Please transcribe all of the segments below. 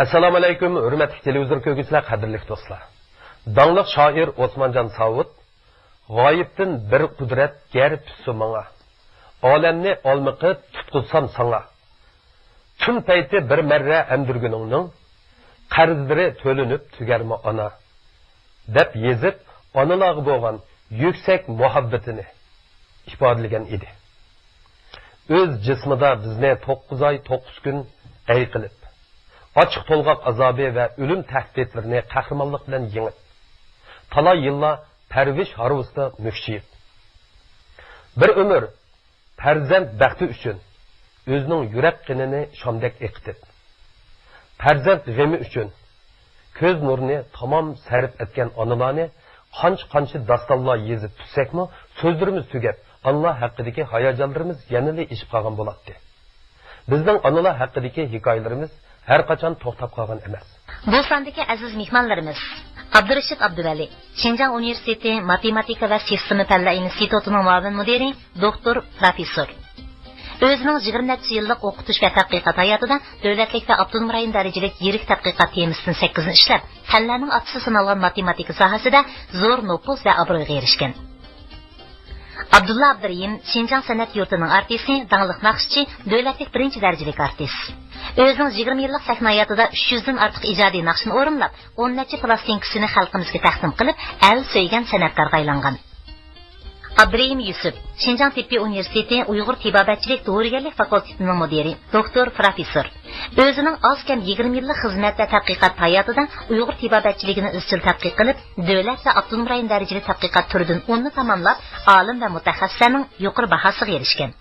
Assalomu alaykum, hurmatli televizor ko'rguvchilar, qadrli do'stlar. Dangliq shoir Osmonjon Savut g'oyibdan bir qudrat gar pisi menga. Olamni olmiqi tutqulsam sana. Tun payti bir marra amdirguningning qarzlari to'linib tugarmi ona. deb yezib, onalarga bo'lgan yuksak muhabbatini ifodalagan edi. O'z jismida bizni 9 oy 9 kun ay qilib ochiq to'lg'oq azobi va o'lim tahdidlarini qahramonlik bilan yengib, talay yillar parvish harvusda mukshiyib. Bir umr farzand baxti uchun o'zining yurak qinini shomdek eqitib, farzand g'ami uchun ko'z nurini tamom sarf etgan onalarni qancha dastonlar yezib tutsakmi, so'zlarimiz tugab, Allah haqidagi hayajonlarimiz yanada ishib qolgan bo'ladi. Bizning onalar haqidagi hikoyalarimiz har qachon to'xtab qolgan emas. Bu sondagi aziz mehmonlarimiz Abdurashid Abduvali, Xinjiang Universiteti Matematika va Sistema fanlari institutining muavin mudiri, doktor, professor. O'zining 20 yillik o'qitish va tadqiqot hayotida davlatlik va avtonom rayon darajalik yirik tadqiqot temasini 8 ishlab, fanlarning asosini olgan matematika sohasida zo'r nopuz va obro'ga erishgan. Abdulla Abdurayim, Xinjiang san'at yurtining artisti, dangliq naqshchi, davlatlik birinchi darajalik artist. O'zining 20 yillik sahna hayotida 300 dan ortiq ijodiy naqshni o'rinlab, 10 necha plastinkasini xalqimizga taqdim qilib, el so'ygan san'atkorga aylangan. Abdurayim Yusuf, Xinjiang Tibbiy Universiteti Uyg'ur tibobatchilik dorigarlik fakultetining mudiri, doktor, professor. O'zining oz kam 20 yillik xizmat va tadqiqot hayotida Uyg'ur tibobatchiligini izchil tadqiq qilib, davlat va avtonom rayon darajali tadqiqot turidan 10 ni tamomlab, olim va mutaxassislarning yuqori bahosiga erishgan.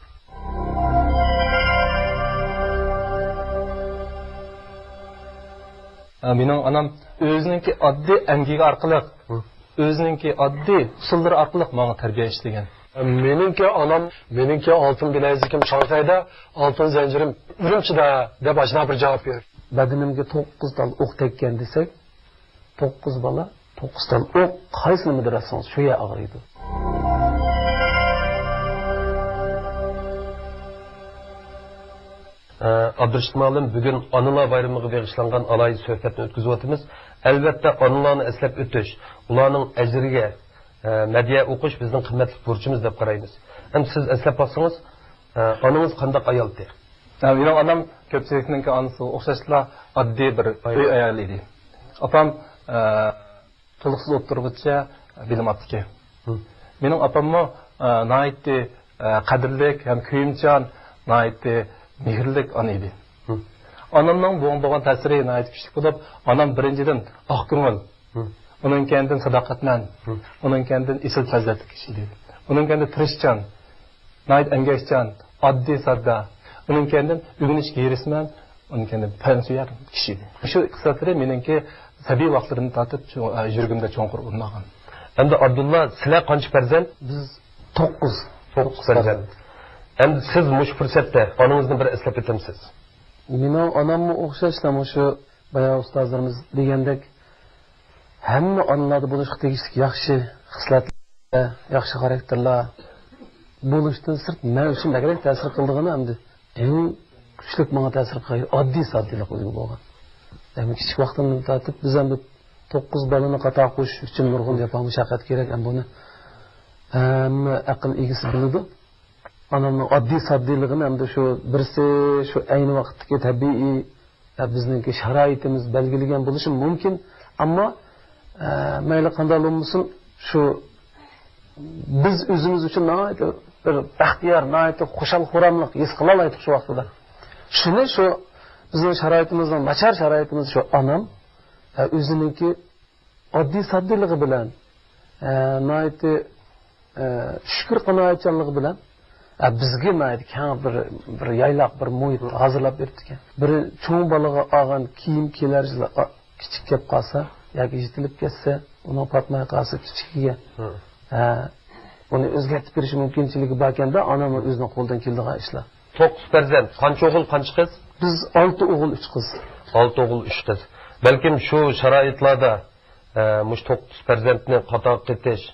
Mening onam o'zininki oddiy amgigi orqali, o'zininki oddiy usullari orqali menga tarbiya ishlagan. Meningki oltin bilezikim Shanxayda, oltin zanjirim Urumchida deb ajna bir javob berdi. Badanimga 9 tal o'q tekkan desak, 9 bola 9 tal o'q qaysini midirasangiz shu yer og'riydi. Abdurashid Ma'lim bugun onalar bayramiga bag'ishlangan alayhi suhbatni o'tkazayotimiz. Albatta onalarni eslab o'tish, ularning ajriga madhiya o'qish bizning qimmatli burchimiz deb qaraymiz. Endi siz eslab olsangiz, onangiz qanday ayol edi? Mening onam ko'pchilikning onasi o'xshashla oddiy bir uy ayol edi. Opam to'liqsiz o'tirg'icha bilim oldi. Mening opammo nihoyatda qadrlik ham kuyimchan, nihoyatda mehrlik ona edi. Onamning bo'lgan ta'siri nihoyat kuchli bo'lib, onam birinchidan oq ko'ngil, uning kendidan sadoqatman, uning kendidan esil fazilatli kishi edi. Uning kendidan tirishchan, nihoyat emgakchan, oddiy sodda, uning kendidan o'rganishga erisman, uning kendidan fansuyar kishi edi. Shu iqtisodlari meningki tabiiy vaqtlarimni tatib yurgimda cho'nqur o'rnagan. Endi Abdulla, sizlar qancha farzand? Biz 9 farzand. Endi siz mush fursatda onangizni bir eslab o'tamsiz. Mening onamga o'xshashlar shu bayoq ustozlarimiz degandek hamma onalarda bo'lishga tegishli yaxshi xislatlar, yaxshi xarakterlar bo'lishdan sirt men uchun naqadar ta'sir qildigini hamda eng kuchli menga ta'sir qilgan oddiy soddalik o'zi bo'lgan. Ham kichik vaqtimdan tortib biz ham 9 balani qator qo'shish uchun nurg'un yapon mushaqqat kerak, ham buni aql egisi biladi. Onamning oddiy soddiyligini hamda shu birsi shu ayni vaqtdagi tabiiy bizningki sharoitimiz belgilagan bo'lishi mumkin, ammo mayli qanday bo'lsin shu biz o'zimiz uchun bir baxtiyor, xushal-xuramlik his qila oldik shu vaqtda. Shuni shu bizning sharoitimizning nachar sharoitimiz shu onam o'ziningki oddiy soddiyligi bilan shukr qanoatchanligi bilan bizga keng bir yayloq bir muhit hozirlab berdi ekan. Bir cho'ng bolaga olgan kiyim kelarlar kichik kelib qolsa yoki yetilib ketsa, uni patmay qolsa kichigiga uni o'zgartirib berish mumkinchiligi bor ekanda, onam o'zining qo'ldan keladigan ishlar. 9 farzand, qancha o'g'il, qancha qiz? Biz 6 o'g'il, 3 qiz. 6 o'g'il, 3 qiz. Balkim shu sharoitlarda mush 9 farzandni qator qetish,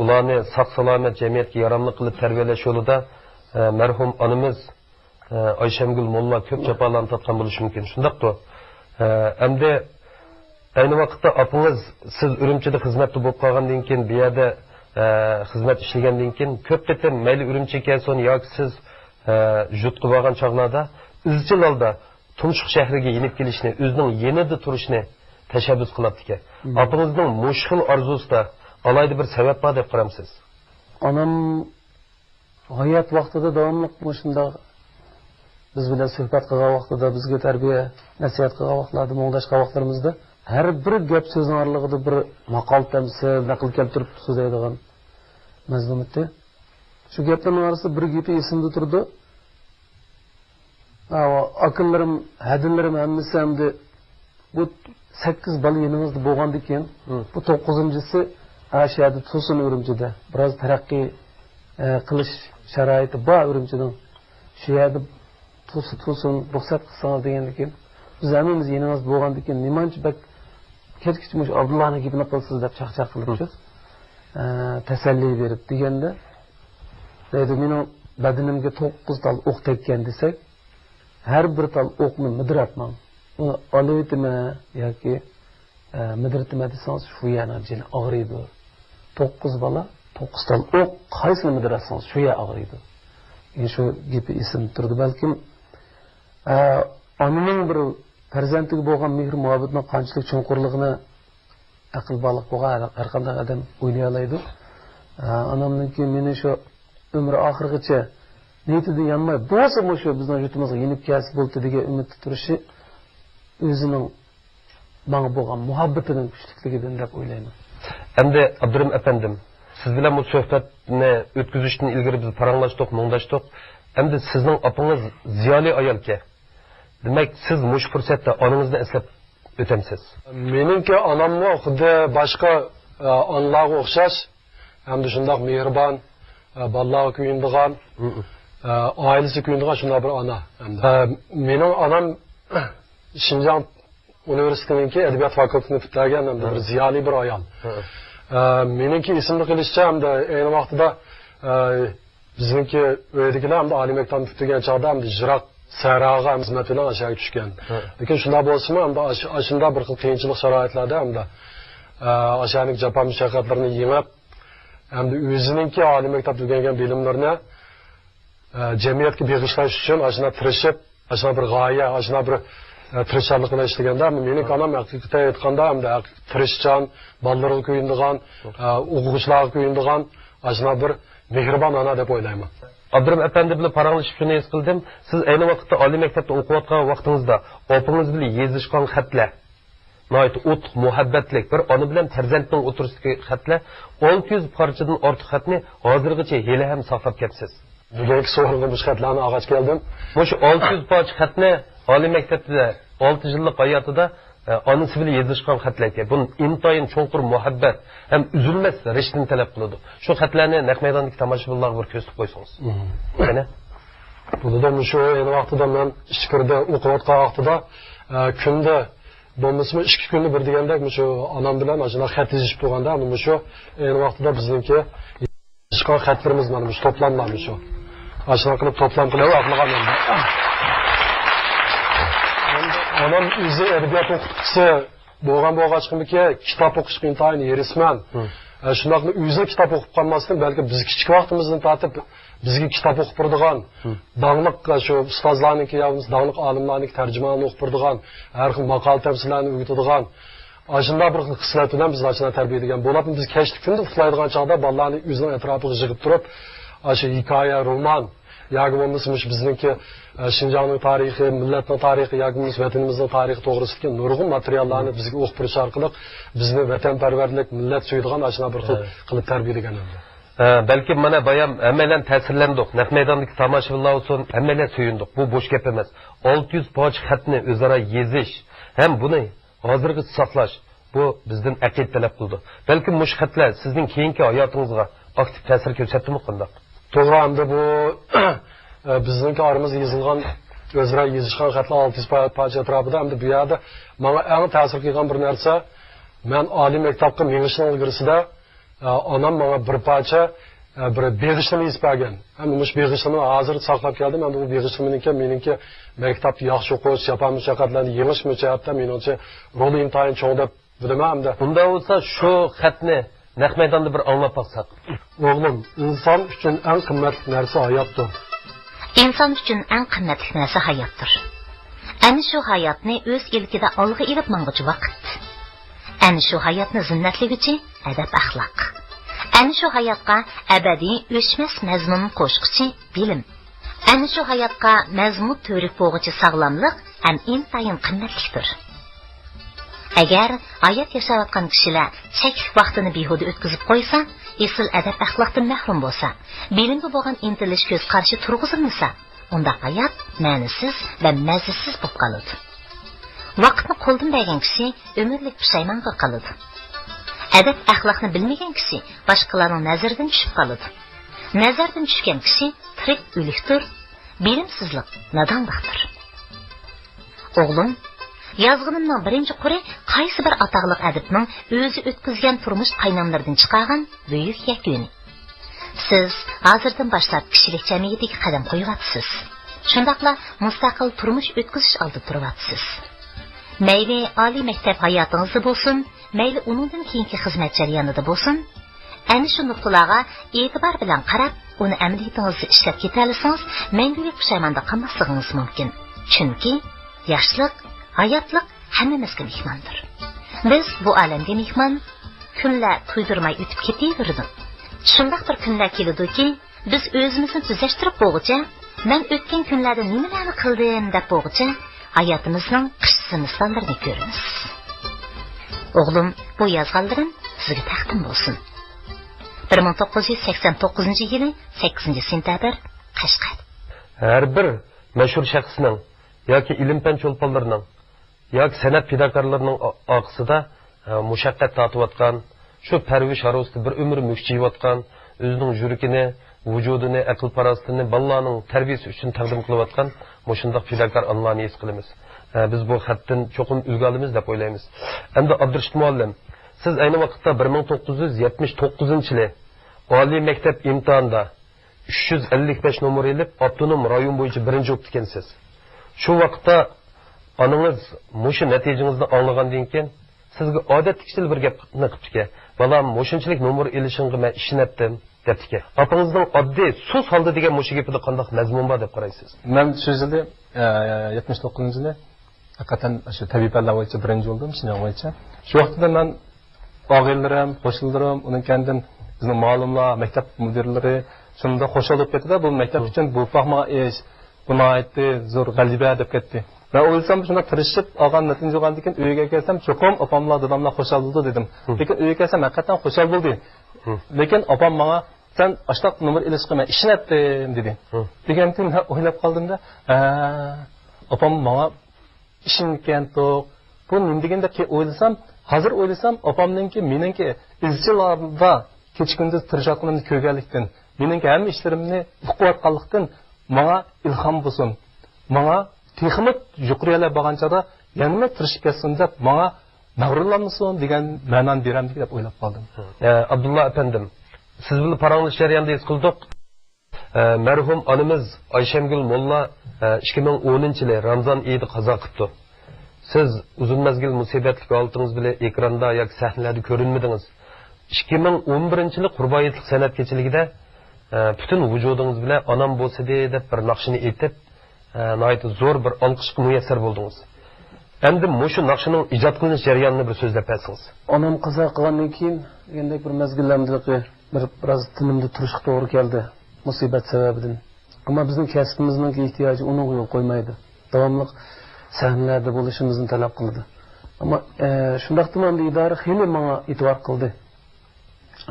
ularni sog'-salomat jamiyatga yaramli qilib tarbiyalash yo'lida marhum onamiz Ayshamgul Molla ko'p jafolarni tortgan bo'lishi mumkin. Shundaqmi? Endi ayni vaqtda apıngiz siz Ürümçide xizmatda bo'lib qolgandan keyin bu yerda xizmat ishlagandan keyin ko'p qatam mayli Ürümchiga son yoki siz jutqib olgan chog'larda izchil holda Tumshuq shahriga yenib kelishni, o'zining yenida turishni tashabbus qiladi ekan. Apangizning mushkil orzusida alayda bir sabab bor deb qaramsiz. Onam hayot vaqtida davomli shunday biz bilan suhbat qilgan vaqtida, bizga tarbiya, nasihat qilgan vaqtlarda, muңдашgan vaqtlarimizda har bir gap so'zning oralig'ida bir maqol tamsil, naql keltirib so'zlaydigan mazmun edi. Shu gaplarning orasida bir gapi esimda turdi. Akıllarim, hadillarim hammasi hamda bu 8 bola yenimizda bo'lgandan keyin bu 9-inchisi Ashiyada To'sin Ürümchida biroz taraqqiy qilish sharoiti bor Ürümchining. Shu yerda To'sin ruxsat qilsangiz degandan keyin biz hammamiz yenimizda bo'lgandan keyin nimancha bak ketkichmish Abdullohning gapini qilsiz deb chaqchaq qilibsiz. Tasalli berib deganda deydi mening badanimga 9 tal o'q tekkan desak her bir tal o'qni midratman. Uni olibmi yoki midratma desangiz shu yana jini og'riydi. 9 bola 9 tal o'q qaysini midratsangiz shu ya og'riydi. Endi shu gapi esim turdi. Balkim onaning bir farzandiga bo'lgan mehr muhabbatning qanchalik chunqurligini aql baliq bo'lgan har qanday odam o'ylay oladi. Onamningki meni shu umri oxirigacha niyatida yanmay bo'lsa shu bizning yutumizga yenib kelsa bo'ldi degan umidda turishi o'zining bana bo'lgan muhabbatining kuchligidan deb o'ylayman. Endi Abdurim efendim, siz bilan bu suhbatni o'tkazishdan ilgari biz paranglashdik, muңdashdik. Endi sizning opingiz ziyoli ayolga. Demak, siz mush fursatda onangizni eslab o'tamsiz. Meningki onamni xuddi boshqa onlarga o'xshash, hamda shundoq mehribon, bolalarga kuyindigan, ailesi kuyindigan shunday bir ona. Mening onam Şinjan Üniversitesi'ninki edebiyat fakültesini bitirgen hem de bir ziyali bir ayol. Meningki isimli qilishcha hem de aynı vaqtida bizninki öyedikiler hem de Ali Mektabını bitirgen çağda hem de Jirak Sahraga hizmet bilen aşağı düşken. Lekin shunda bo'lsa ham aşında bir xil qiyinchilik sharoitlarda ham de aşağıning jafo mushaqqatlarini yengib hem de o'zininki Ali Mektab tugagan bilimlarini jamiyatga bag'ishlash uchun aşına tirishib, aşına bir g'oya, aşına bir tirishchilik bilan ishlaganda mening onam haqiqatan aytganda ham de tirishchan, bolalarga kuyindigan, o'quvchilarga kuyindigan aşına bir mehribon ona deb o'ylayman. Abdurim efendi bilan paranglashib shuni his qildim. Siz ayni vaqtda oliy maktabda o'qiyotgan vaqtingizda opingiz bilan yezishgan xatlar, noyat o't muhabbatlik bir ona bilan farzandning o'tirisidagi xatlar 600 parchadan ortiq xatni hozirgacha hali ham saqlab kelibsiz. Bugungi so'ralgan bu xatlarni olg'ach keldim. Shu 600 parcha xatni oliy maktabda 6 yillik hayotida onasi bilan yezishgan xatlarga bu intoyin cho'nqur muhabbat ham uzilmas rishtini talab qiladi. Shu xatlarni naq maydondagi tomoshabinlarga bir ko'rsatib qo'ysangiz. Mana bunda shu ayni vaqtida men ishkirda o'qiyotgan vaqtida kunda bo'lmasmi 2 kunni bir degandek shu onam bilan ana xat yozishib turganda shu ayni vaqtida bizningki ishqon xatlarimiz mana shu to'planmadi shu. Ashuna qilib to'plam qilib aqlagan endi. Onam o'zi edebiyot o'qituvchisi bo'lgan-bo'lg'achqimiki kitob o'qishga intayin erisman. Shundoqli o'zi kitob o'qib qolmasdan balki biz kichik vaqtimizdan tortib bizga kitob o'qib turadigan, danglik shu ustozlarniki yoki danglik olimlarniki tarjimonini o'qib turadigan, har xil maqol tafsirlarni o'qitadigan, ashunda bir xislat bilan biz ochna tarbiyalagan bo'lib, biz kechlik kunda uxlaydigan chog'da bolalarni o'zining atrofiga yig'ib turib, shu hikoya, roman yoki bo'lmasa bizningki Şinjanning tarixi, millatning tarixi yoki vatanimizning tarixi to'g'risidagi nurg'un materiallarni bizga o'qib turish orqali bizni vatanparvarlik, millat suydigan ashuna bir xil qilib tarbiyalagan. Balki mana bayam hammalar ta'sirlandik. Naq maydondagi tomoshabinlar uchun hammalar suyundik. Bu bo'sh gap emas. 600 poch xatni o'zaro yezish ham buni hozirgi saqlash bu bizdan aqid talab qildi. Balki mush xatlar sizning keyingi hayotingizga aktiv ta'sir ko'rsatdimi qanday? To'g'ri, hamda bu bizning aramizda yozilgan o'zaro yozishgan xatlar 600 parcha atrofida hamda bu yerda menga eng ta'sir qilgan bir narsa men oliy maktabga menishning ilgarisida onam menga bir parcha bir beg'ishlimi ispagan. Ham mush beg'ishlimi hozir saqlab keldim. Ham bu beg'ishliminiki meniki maktabda yaxshi o'qish, yapon mushaqatlarni yengish muchahatda meningcha roli intayin cho'ng deb bilaman-da. Unda bo'lsa shu xatni naq maydonda bir anglab baqsaq. O'g'lim, inson uchun eng qimmatli narsa hayotdir. İnsan uchun eng qimmatli narsa hayotdir. Ana shu hayotni o'z ilkida olg'a ilib mang'uchi vaqt. Ana shu hayotni zinnatligichi adab axloq. Ana shu hayotga abadiy o'chmas mazmun qo'shqichi bilim. Ana shu hayotga mazmun to'rik bo'g'ichi sog'lomlik ham intayin qimmatlidir. Agar hayot yashayotgan kishilar cheklik vaqtini behuda o'tkazib qo'ysa, esil adab axloqdan mahrum bo'lsa, bilimga bo'lgan intilish ko'z qarshi turg'izilmasa, unda hayot ma'nisiz va mazasiz bo'lib qoladi. Vaqtni qo'ldan bergan kishi umrlik pushaymon qiladi. Adab axloqni bilmagan kishi boshqalarning nazaridan tushib qoladi. Nazardan tushgan kishi tirik o'likdir, bilimsizlik nodonlikdir. O'g'lim, yazg'inimning birinchi quri qaysi bir ataqliq adibning o'zi o'tkazgan turmush qaynamlaridan chiqargan buyuk yakuni. Siz hozirdan boshlab kishilik jamiyatiga qadam qo'yyapsiz. Shundaqla mustaqil turmush o'tkazish oldi turyapsiz. Mayli oliy maktab hayotingizda bo'lsin, mayli uningdan keyingi xizmat jarayonida bo'lsin, ana shu nuqtalarga e'tibor bilan qarab, uni amaliyatingizda ishlab ketalisangiz, mangulik pushaymonda qolmasligingiz mumkin. Chunki yoshlik, hayotlik hammamizga mehmondir. Biz bu olamga mehmon, kunlar to'ydirmay o'tib ketaverdi. Shunday bir kunlar keladiki, biz o'zimizni tuzashtirib bo'g'icha, men o'tgan kunlarda nimalarni qildim deb bo'g'icha, hayotimizning qishsi misollarini ko'ramiz. O'g'lim, bu yozganlarim sizga taqdim bo'lsin. 1989-yili 8-sentabr Qashqar. Har bir mashhur shaxsning yoki ilm-fan cho'lponlarining yoki san'at fidokorlarining oqisida mushaqqat tortayotgan, shu parvish harosida bir umr mukchiyotgan, o'zining yuragini, vujudini, aql parostini bolalarning tarbiyasi uchun taqdim qilayotgan mushundaq fidokor onlarni his qilamiz. Biz bu xatdan cho'qim ulg'alamiz deb o'ylaymiz. Endi Abdurashid muallim, siz ayni vaqtda 1979-yili oliy maktab imtihonida 355 nomer elib, avtonom rayon bo'yicha birinchi bo'lib ekansiz. Shu vaqtda onangiz mushu natijangizni anglagandan keyin sizga odatdagidek bir gapni qilibdi. Balam, mushunchalik nomer elishingga men ishonatdim debdi. Opangizning oddiy so'z holda degan mushu gapida qanday mazmun bor deb qaraysiz? Men shu yilda 79-yili haqiqatan shu tabiiy fanlar bo'yicha birinchi bo'ldim, Shinjon bo'yicha. Shu vaqtda men og'illarim, qo'shnilarim, uning kendim bizning ma'lumlar, maktab mudirlari shunda qo'shilib ketdi. Bu maktab uchun bu fahma ish, buni aytdi, zo'r g'alaba deb ketdi. Ben o'ylsam shunda tirishib olgan natija bo'lgandan keyin uyga kelsam, cho'qim opamlar, dadamlar xushal bo'ldi dedim. Lekin uyga kelsam haqiqatan xushal bo'ldi. Lekin opam menga sen ashtaq nomer ilishga men ishonatdim dedi. Degandan men o'ylab qoldimda, opam menga ishongan to'q. Bu nima deganda ki o'ylasam, hozir o'ylasam opamninki meningki izchillarda kechkunduz tirishaqligimni ko'rganlikdan, meningki hamma ishlarimni uqiyotganlikdan menga ilhom bo'lsin. Menga texnik yuqoriyalar bo'lganchada yana tirishib ketsin deb menga mag'rurlanmasin degan ma'noni beramdik deb o'ylab qoldim. Abdulla efendim, siz bilan paranglish jarayonida his qildik. Marhum onamiz Ayshamgul Molla 2010-yili Ramazon oyida qazo qildi. Siz uzun mezgil musibatli holatingiz bilan ekranda yoki sahnalarda ko'rinmadingiz. 2011-yili Qurboyitlik san'at kechiligida butun vujudingiz bilan onam bo'lsa-de deb bir naqshini aytib, nayt zo'r bir olqishga muyassar bo'ldingiz. Endi mushu naqshining ijod qilinish jarayonini bir so'zlab bersangiz. Onam qazo qilgandan keyin endi bir mezgillarda biroz tinimda turishga to'g'ri keldi musibat sababidan. Ammo bizning kasbimizning ehtiyoji uni yo'l qo'ymaydi. Davomli sahnalarda bo'lishimizni talab qildi. Ammo shundaqda men idora xeyli menga e'tibor qildi.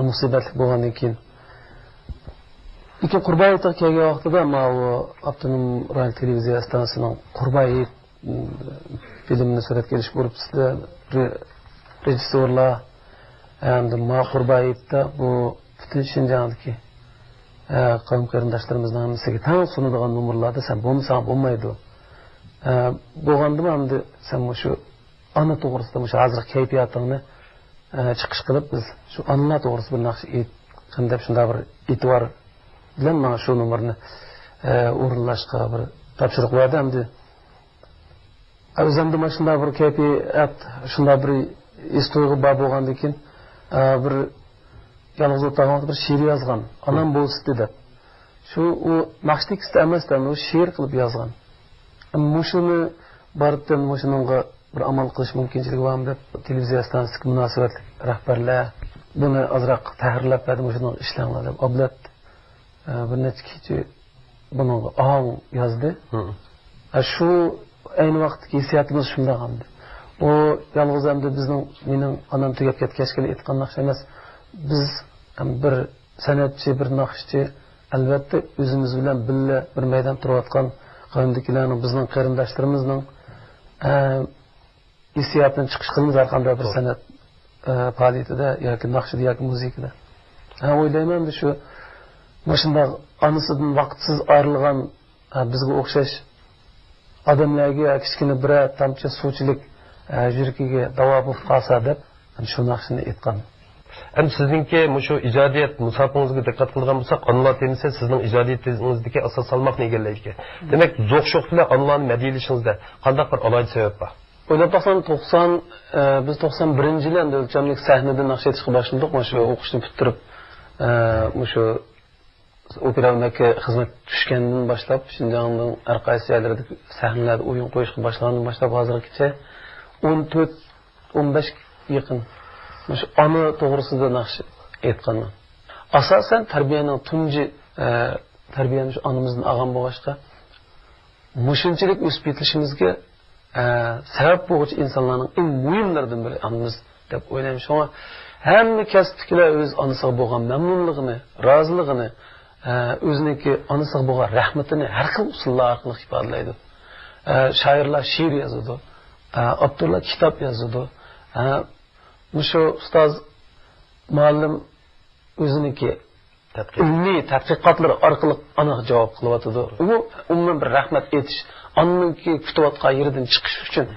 Musibatli bo'lgandan keyin. Lekin Qurboyitga kelgan vaqtida men u avtonom radio televiziya stansiyasining Qurboyit filmini suratga olish guruhida rejissyorlar endi ma Qurboyitda bu butun Shinjondagi qavm qarindoshlarimizning hammasiga tang sunadigan nomerlarda sen bo'lmasang bo'lmaydi. Bo'lganda endi sen shu ana to'g'risida shu hozir kayfiyatingni chiqish qilib biz shu ana to'g'risida bir naqsh qanday shunday bir e'tibor bilan mana shu nomerni o'rinlashga bir topshiriq berdi. Endi o'zimda mana shunday bir kayfiyat, shunday bir isto'g'i bor bo'lgandan keyin bir yolg'iz o'tirgan bir she'r yozgan. Onam bo'lsin deb. Shu u naqshlikda emasdan u she'r qilib yozgan. Mushuni baribdan mushuninga bir amal qilish mumkinchiligi bormi deb televiziya stansiyasiga munosabatli rahbarlar buni ozroq tahrirlab berdi, mushuni ishlanglar deb oblat bir necha kecha buni ohang yozdi. Shu ayni vaqtdagi hissiyatimiz shunday hamdi. O yolg'iz hamda bizning mening onam tugab ketgachgina aytgan naqsh emas. Biz bir san'atchi, bir naqshchi albatta o'zimiz bilan birga bir maydon turayotgan qavmdagilarning, bizning qarindoshlarimizning hissiyatidan chiqish qilamiz har qanday bir san'at faoliyatida yoki naqshida yoki muzikada. O'ylayman shu shunday onasidan vaqtsiz ayrilgan bizga o'xshash odamlarga kichkina bir tomchi suvchilik yuragiga davo bo'lib qolsa deb shu naqshni aytgan. Hem sizinki şu icadiyet musabaqangizga diqqat qilgan bo'lsak, anlar temisi sizning ijodiyatingizdagi asos salmoqni egallaydi. Demak, zo'q-sho'q bilan anlarni madiyilishingizda qanday bir alohida sabab bor? O'ylab baxsam biz 91-yilda o'lchamlik sahnada naqsh etishga boshladik. Mana shu o'qishni bitirib, shu opera makka xizmat tushgandan boshlab, Shinjongning har qaysi joylarida sahnalarda o'yin qo'yishga boshlagandan boshlab hozirgacha 14-15 yaqin shu ona to'g'risida naqsh aytganman. Asosan tarbiyaning tunji tarbiyani shu onamizdan olgan bo'lg'achqa mushunchalik o'sib yetilishimizga sabab bo'luvchi insonlarning eng muhimlaridan biri onamiz deb o'ylayman. Shunga hamma kasbdagilar o'z onasiga bo'lgan mamnunligini, roziligini, o'ziniki onasiga bo'lgan rahmatini har xil usullar orqali ifodalaydi. Shoirlar she'r yozadi, avtorlar kitob yozadi. Shu ustoz muallim o'ziniki ilmiy tadqiqotlar orqali aniq javob qilyotdi. U umuman bir rahmat aytish, onninki kutayotgan yeridan chiqish uchun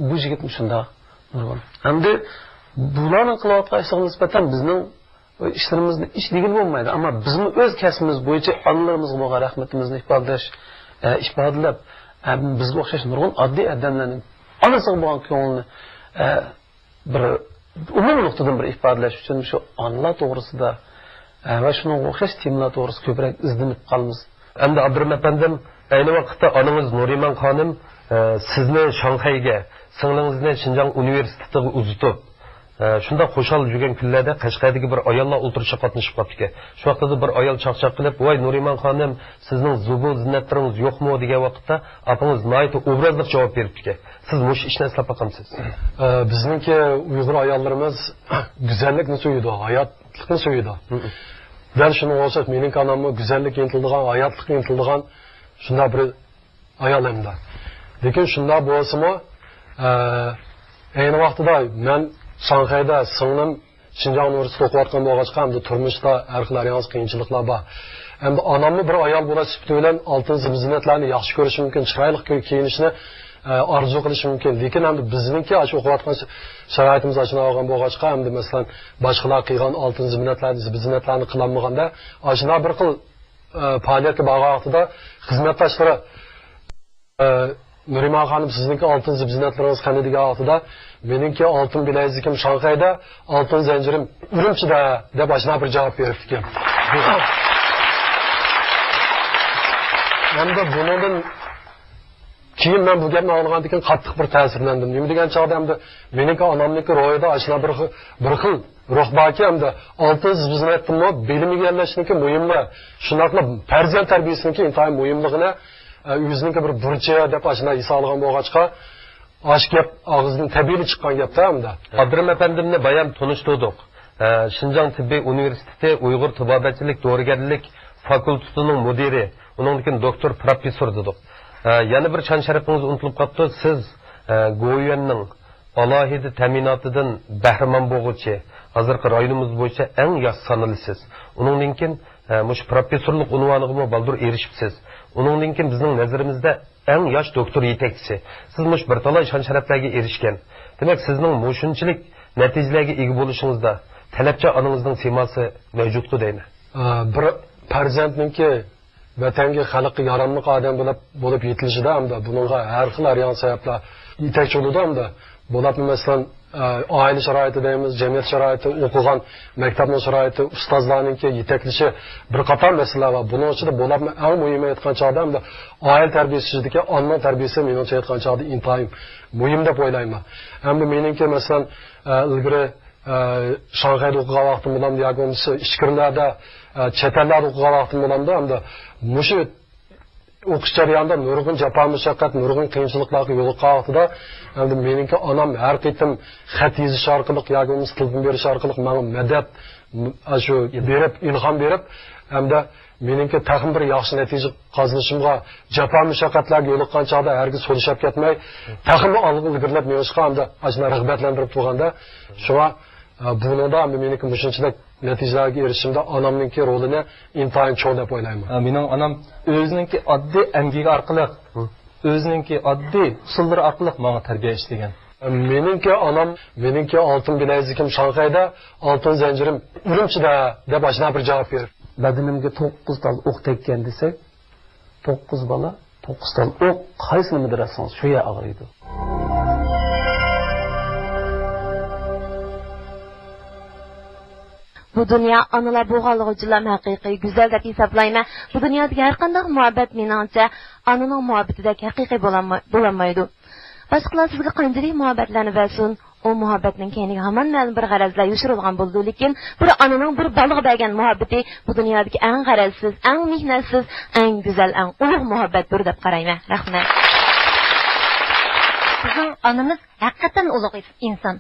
bu yigitni shunda nurg'un. Hamda bularni qilayotgan ishga nisbatan bizning ishlarimizni ish degan bo'lmaydi, ammo bizning o'z kasbimiz bo'yicha onlarimizga bo'lgan rahmatimizni ifodalab, bizga o'xshash nurg'un oddiy odamlarning onasiga bo'lgan ko'nglini bir umumiy nuqtadan bir ifodalash uchun shu onlar to'g'risida va shunga o'xshash temalar to'g'risida ko'proq izlanib qolamiz. Endi Abdurim apandim, ayni vaqtda onangiz Nuriman xonim sizni Shanxayga, singlingizni Xinjiang universitetiga uzatib, shunda qo'shal yurgan kunlarda Qashqardagi bir ayollar o'tirishga qatnashib qoldi. Shu vaqtda bir ayol chaqchaq qilib, "Voy Nuriman xonim, sizning zubu zinnatlaringiz yo'qmi?" degan vaqtda apangiz noyta obrazli javob beribdi. Siz mush ishni eslab qolgansiz. Bizniki Uyg'ur ayollarimiz go'zallikni so'yadi, hayotlikni so'yadi. Dal shuni o'xshab mening onamni go'zallikka intildigan, hayotlikka intildigan shunday bir ayol hamda. Lekin shunday bo'lsa-mu, ayni vaqtida men Shanxayda singlim Xinjiang universitetida o'qiyotgan bo'lg'achqa hamda turmushda har xil qiyinchiliklar bor. Endi onamni bir ayol bo'lish bilan oltin ziynatlarni yaxshi ko'rish mumkin, chiroyli kiyinishni arzu qilish mumkin. Lekin endi bizningki shu o'qiyotgan sharoitimiz ochina olgan bo'lg'achqa hamda masalan boshqalar qilgan oltin ziynatlarni qilolmaganda, ochina bir xil faoliyatga borgan vaqtida xizmatdoshlari Nuriman xonim sizningki oltin ziynatlaringiz qanday degan vaqtida meningki oltin bilagizim Shanxayda, oltin zanjirim Urumchida deb ochina bir javob beribdi ekan. Endi bundan keyin men bu gapni olgandan keyin qattiq bir ta'sirlandim. Nima degan chog'da endi meningki onamniki ro'yida ochina bir xil ruh borki, endi oltin ziynatni bilimiga egallashniki muhimmi, shunaqla farzand tarbiyasiniki intayin muhimligini o'zininki bir burchi deb ochina his olgan bo'lg'achqa osh gap og'zidan tabiiy chiqqan gapda hamda. Abdurim apandimni bayon tanishtirdik. Xinjiang tibbiy universiteti Uyg'ur tabobatchilik dorigarlik fakultetining mudiri, uningdan doktor professor dedik. Yana bir shon sharafingiz unutilib qolibdi. Siz Go'yuanning alohida ta'minotidan bahramand bo'lg'uchi, hozirgi rayonimiz bo'yicha eng yosh sanalisiz. Uningdan keyin mush professorlik unvoniga baldur erishibsiz. Uningdan keyin bizning nazarimizda eng yosh doktor yetakchisi. Siz mush bir talay shon sharaflarga erishgan. Demak, sizning mushunchilik natijalarga ega bo'lishingizda talabcha onangizning siymosi mavjudku deyman. Bir farzandniki vatanga xalqqa yaramli odam bo'lib yetilishida hamda buningga har xil aryon sabablar yetakchi bo'ladi hamda bo'ladi. Masalan, oila sharoiti deymiz, jamiyat sharoiti, o'qigan maktabning sharoiti, ustozlarningki yetaklishi bir qator masalalar bor. Buning ichida bo'ladi eng muhim aytgan chog'da hamda oila tarbiyasidagi ona tarbiyasi menimcha aytgan chog'da intayin muhim deb o'ylayman. Hamda meningki masalan ilgari Shanghayda o'qigan vaqtim bilan yoki ichkarilarda chet ellarda o'qigan vaqtim bilan hamda mushu o'qish jarayonida nurg'un jafo mushaqqat, nurg'un qiyinchiliklarga yo'liqqan vaqtida hamda meningki onam har qitim xat yozish orqali yoki tilpin berish orqali menga madad shu berib, ilhom berib hamda meningki taqim bir yaxshi natija qozonishimga jafo mushaqqatlarga yo'liqqan chog'da hargiz so'lishab ketmay, taqim ilgirlab menishga hamda ashuna rag'batlantirib turganda shunga buningda meniki mushunchalik natijalarga erishishimda onamningki rolini intayin cho'ng deb o'ylayman. Mening onam o'zininki oddiy amgigi orqali, o'zininki oddiy usullari orqali menga tarbiya ishlagan. Meningki oltin bilagim Shanghayda, oltin zanjirim Urumchida deb ashuna bir javob berdi. Badanimga 9 tal o'q tekkan desak, 9 bola 9 tal o'q qaysini midirasangiz shu yer og'riydi. Bu dünya analar boğalığı uculam haqiqiy, güzel deb hesaplayman. Bu dünyadagi har qanday muhabbet meningcha ananing muhabbetidek haqiqiy bo'lamaydi. Boshqalar sizga qanday muhabbetlarni bersin, o muhabbetning keyniga hamon ma'lum bir g'arazlar yoshirilgan bo'ldi, lekin bir ananing bir baliq bergan muhabbeti bu dunyodagi eng g'arazsiz, eng mehnatsiz, eng go'zal, eng ulug' muhabbatdir deb qarayman. Rahmat. Sizning onamiz haqiqatan ulug' inson.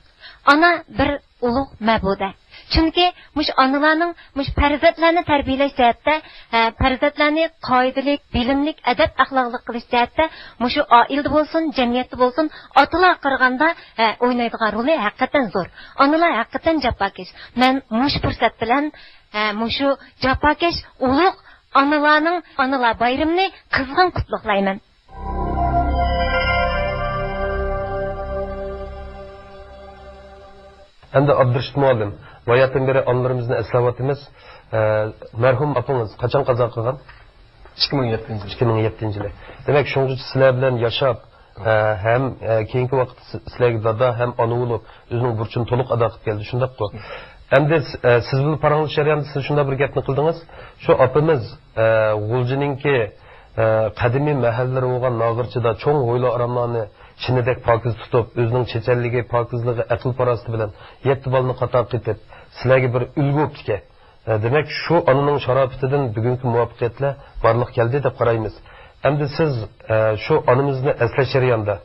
Ana bir ulug' ma'buda. Chunki mush onalarning mush farzandlarni tarbiyalash jihatda, farzandlarni qoidalik, bilimlik, adab axloqli qilish jihatda mushu oilada bo'lsin, jamiyatda bo'lsin, otalar qirganda o'ynaydigan roli haqiqatan zo'r. Onalar haqiqatan jafokash. Men mush fursat bilan mushu jafokash ulug' onalarning onalar bayramini qizg'in qutlaqlayman. Endi Abdurshid muallim, hayatdan beri onlarimizni eslayapmiz. Merhum apınız qachon qazo qilgan? 2007-yili. Demak, shuncha sizlar bilan yashab, ham keyingi vaqt sizlarga dada ham ona bo'lib, o'zining burchini to'liq ado qilib keldi, shundaqku. Endi siz bilan paranglish jarayonida siz shunday bir gapni qildingiz. Shu apamiz G'uljininki qadimiy mahallari bo'lgan Nog'irchida cho'ng o'yla aramlarni chinidek pokiz tutib, o'zining chechanligi, pokizligi, aql parosati bilan 7 balni qator qilib, sizlarga bir ulgu bo'libdi. Demak, shu onaning sharofatidan bugungi muvaffaqiyatlar barliq keldi deb qaraymiz. Endi siz shu onamizni eslash jarayonida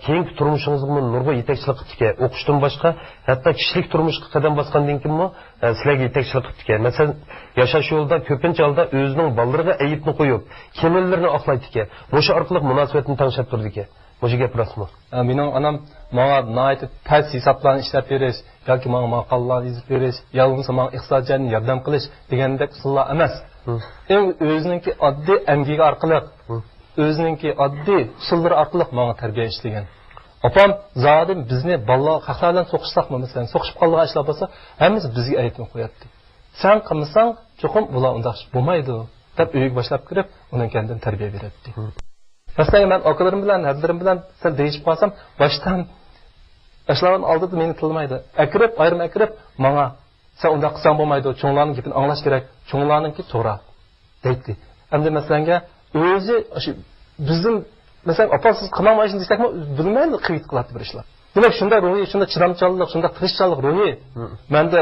keyingi turmushingizga nurga yetakchilik qildi. O'qishdan boshqa, hatto kishilik turmushga qadam bosgandan keyin sizlarga yetakchilik qildi. Masalan, yashash yo'lida ko'pincha holda o'zining bolalariga ayibni qo'yib, kimlarni oqlaydi. O'sha orqali munosabatni tanishib turdi. O'sha gap rostmi? Mening onam menga nihoyat past hisoblarni ishlab berish yoki menga maqolalar yozib berish, yolg'onsa menga iqtisodiyotni yordam qilish degandek usullar emas. O'zininki oddiy amgigi orqali, o'zininki oddiy usullari orqali menga tarbiya ishlagan. Opam zodim bizni bolalar haqlar bilan so'qishsaqmi, masalan, so'qishib qolgan ishlar bo'lsa, hammasi bizga aytib qo'yatdi. Sen qilmasang, cho'qim bular undoq bo'lmaydi deb uyga boshlab kirib, uning kendidan tarbiya beradi. Masalan, men akalarim bilan, hazlarim bilan sen deyishib qolsam, boshdan ashlarning oldida meni tilmaydi. Ayrim akirib, menga sen unda qilsang bo'lmaydi, cho'nglarning gapini anglash kerak, cho'nglarningki to'g'ri deydi. Endi masalanga o'zi shu bizning masalan opasiz qilmaysan desakmi, bilmaydi qiyit qiladi bir ishlar. Demak, shunda ruhiy, shunda chidamchanlik, shunda tirishchanlik ruhiy menda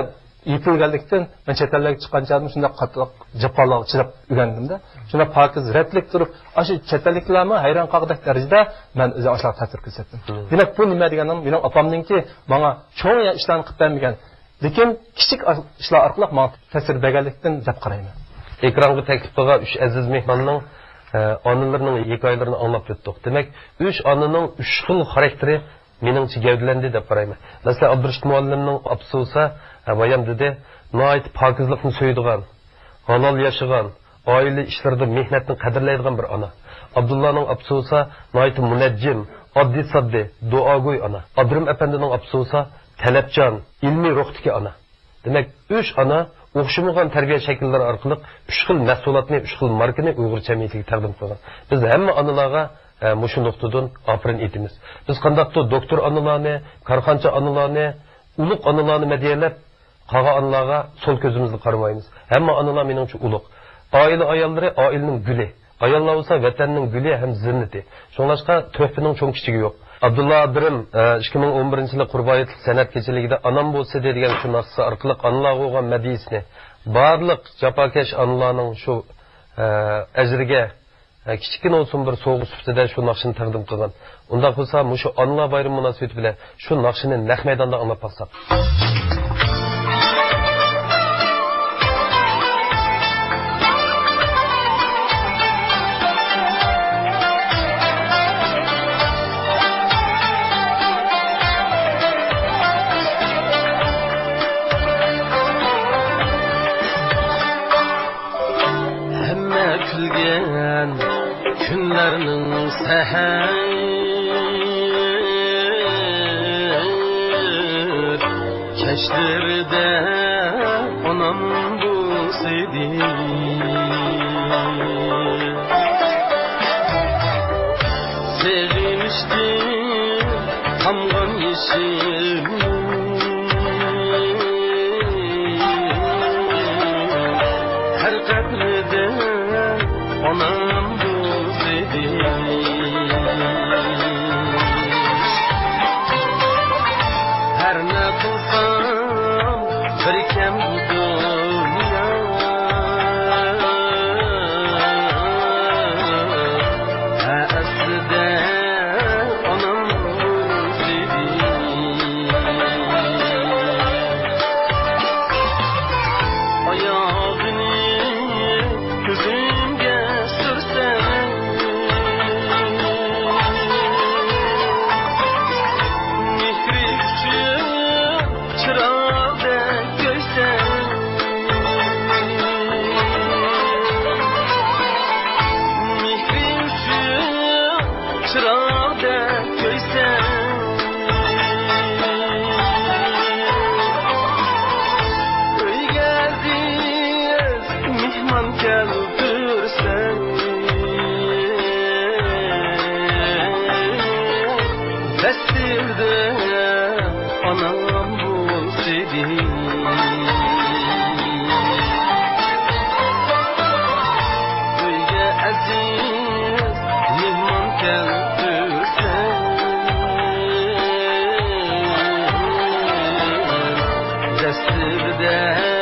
yepilganlikdan men chet ellarga chiqqanchadim shunda qattiq jafolarga chidab o'rgandimda. Shunda pokiz ratlik turib, shu chet elliklarni hayron qolgan darajada men o'zi ashlar ta'sir ko'rsatdim. Demak, bu nima deganim, mening opamningki menga cho'ng ishlarni qilib bermagan, lekin kichik ishlar orqali menga ta'sir berganlikdan deb qarayman. Ekranga taklif qilgan 3 aziz mehmonning onalarining hikoyalarini anglab o'tdik. Demak, 3 onaning 3 xil xarakteri meningcha gavdalandi deb qarayman. Masalan, Abdurshid muallimning afsusa bayam dedi, nihoyat pokizlikni so'yadigan, halol yashagan, oila ishlarida mehnatni qadrlaydigan bir ona. Abdullahning afsusa nihoyat munajjim, oddiy soddiy, duogo'y ona. Abdurim apandining afsusa talabchan, ilmiy ruhdagi ona. Demak, 3 ona o'xshamagan tarbiya shakllari orqali 3 xil mahsulotni, 3 xil markani Uyg'ur jamiyatiga taqdim qilgan. Biz hamma onalarga mushu nuqtadan afrin etimiz. Biz qandaqdir doktor onalarni, korxoncha onalarni, ulug' onalarni madiyalab, qolgan onalarga sol ko'zimizni qaramaymiz. Hamma onalar meningcha ulug'. Oila ayollari oilaning guli. Ayollar bo'lsa vatanning guli ham zinnati. Shunlashqa tuhfining cho'ng kichigi yo'q. Abdulla Abdirim 2011-yil Qurbayetlik san'at kechiligida onam bo'lsa degan shu naqsi orqali onalar bo'lgan madisni barliq jafokash onalarning shu ajriga kichkina olsun bir so'g'u sifatida shu naqshini taqdim qilgan. Unda bo'lsa, shu onalar bayrami munosabati bilan shu naqshini naq maydonda anglab qolsak. Günlerinin seher keşlerde onam bu seydi sevmiştim tamgan yeşil her kabrede onam her ne kılsam bir kem bu dünya aslında onam özledi ayağını gözümge sürsem Destirde